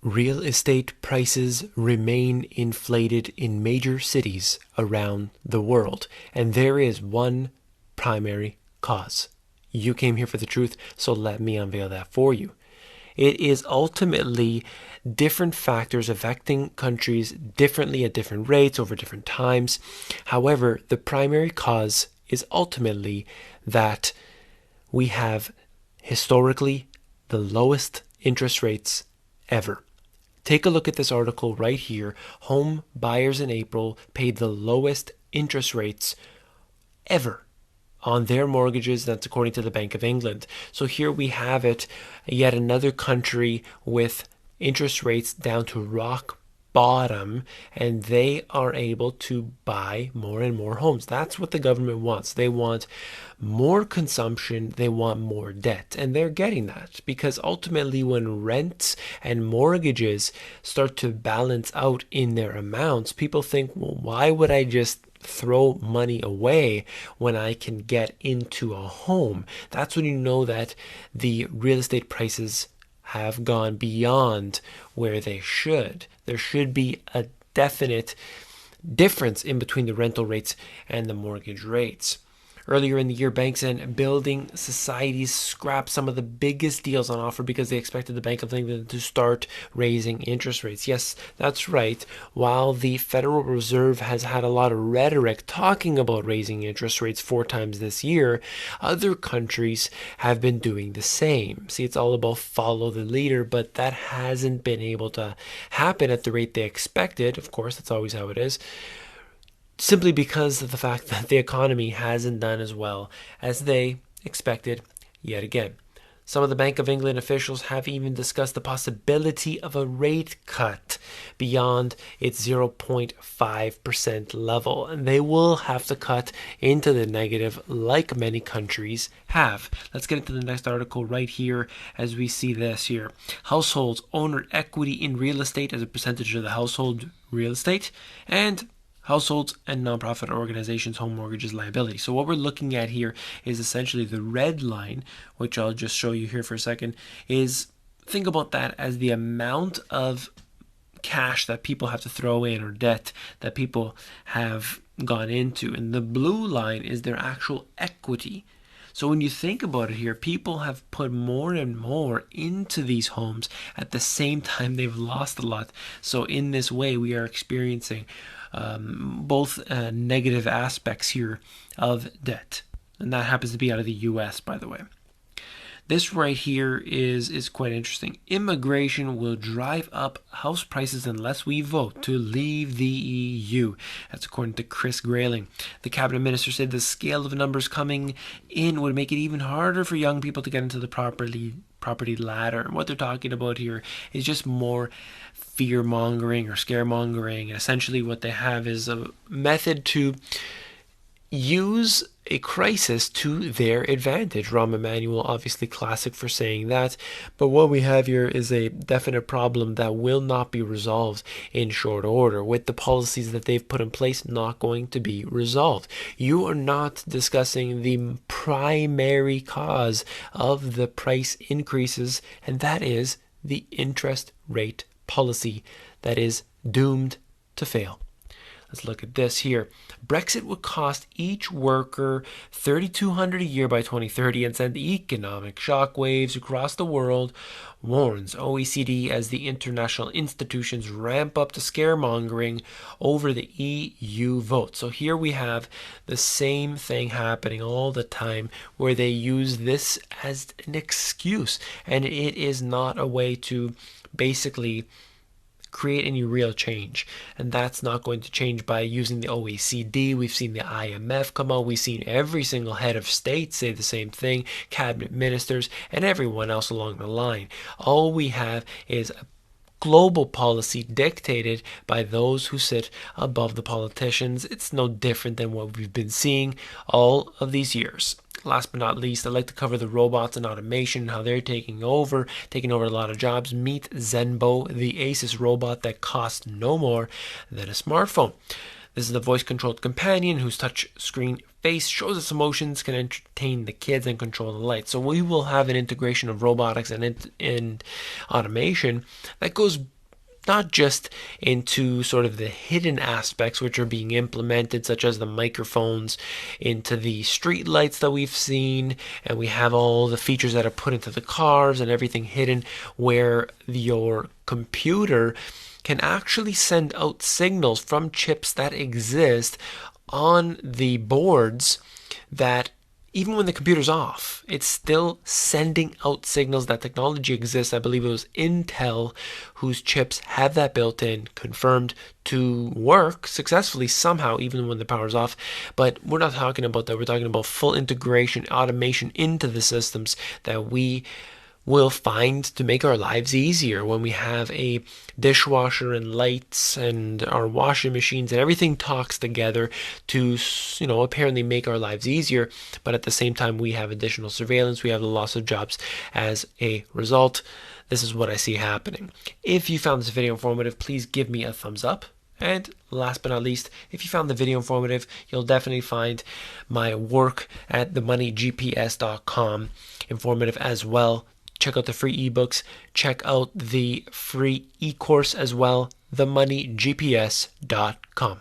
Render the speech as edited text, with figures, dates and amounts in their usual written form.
Real estate prices remain inflated in major cities around the world, and there is one primary cause. You came here for the truth, so let me unveil that for you. It is ultimately different factors affecting countries differently at different rates over different times. However, the primary cause is ultimately that we have historically the lowest interest rates ever. Take a look at this article right here. Home buyers in April paid the lowest interest rates ever on their mortgages. That's according to the Bank of England. So here we have it, yet another country with interest rates down to rock bottom, and they are able to buy more and more homes. That's what the government wants. They want more consumption, they want more debt, and they're getting that because ultimately when rents and mortgages start to balance out in their amounts, people think, well, why would I just throw money away when I can get into a home? That's when you know that the real estate prices have gone beyond where they should. There should be a definite difference in between the rental rates and the mortgage rates. Earlier in the year, banks and building societies scrapped some of the biggest deals on offer because they expected the Bank of England to start raising interest rates. Yes, that's right. While the Federal Reserve has had a lot of rhetoric talking about raising interest rates 4 times this year, other countries have been doing the same. See, it's all about follow the leader, but that hasn't been able to happen at the rate they expected. Of course, that's always how it is, simply because of the fact that the economy hasn't done as well as they expected yet again. Some of the Bank of England officials have even discussed the possibility of a rate cut beyond its 0.5% level, and they will have to cut into the negative like many countries have. Let's get into the next article right here as we see this here. Households owner equity in real estate as a percentage of the household real estate, and households and nonprofit organizations' home mortgages liability. So what we're looking at here is essentially the red line, which I'll just show you here for a second, is think about that as the amount of cash that people have to throw in or debt that people have gone into. And the blue line is their actual equity. So when you think about it here, people have put more and more into these homes at the same time they've lost a lot. So in this way, we are experiencing both negative aspects here of debt. And that happens to be out of the US, by the way. This right here is quite interesting. Immigration will drive up house prices unless we vote to leave the EU. That's according to Chris Grayling. The cabinet minister said the scale of numbers coming in would make it even harder for young people to get into the property ladder. And what they're talking about here is just more fear-mongering or scaremongering. And essentially what they have is a method to use a crisis to their advantage. Rahm Emanuel, obviously classic for saying that, but what we have here is a definite problem that will not be resolved in short order. With the policies that they've put in place not going to be resolved. You are not discussing the primary cause of the price increases, and that is the interest rate policy that is doomed to fail. Let's look at this here. Brexit would cost each worker $3,200 a year by 2030 and send economic shockwaves across the world, warns OECD as the international institutions ramp up to scaremongering over the EU vote. So here we have the same thing happening all the time where they use this as an excuse, and it is not a way to basically create any real change. And that's not going to change by using the OECD. We've seen the IMF come out. We've seen every single head of state say the same thing, cabinet ministers, and everyone else along the line. All we have is a global policy dictated by those who sit above the politicians. It's no different than what we've been seeing all of these years. Last but not least, I'd like to cover the robots and automation and how they're taking over a lot of jobs. Meet Zenbo, the Asus robot that costs no more than a smartphone. This is a voice-controlled companion whose touch screen face shows its emotions, can entertain the kids, and control the lights. So we will have an integration of robotics and automation that goes not just into sort of the hidden aspects which are being implemented, such as the microphones, into the street lights that we've seen, and we have all the features that are put into the cars and everything hidden, where your computer can actually send out signals from chips that exist on the boards that even when the computer's off, it's still sending out signals. That technology exists. I believe it was Intel whose chips have that built in, confirmed to work successfully somehow, even when the power's off. But we're not talking about that. We're talking about full integration, automation into the systems that we will find to make our lives easier when we have a dishwasher and lights and our washing machines, and everything talks together to, apparently make our lives easier. But at the same time, we have additional surveillance. We have the loss of jobs as a result. This is what I see happening. If you found this video informative, please give me a thumbs up. And last but not least, if you found the video informative, you'll definitely find my work at themoneygps.com informative as well. Check out the free ebooks. Check out the free e-course as well, themoneygps.com.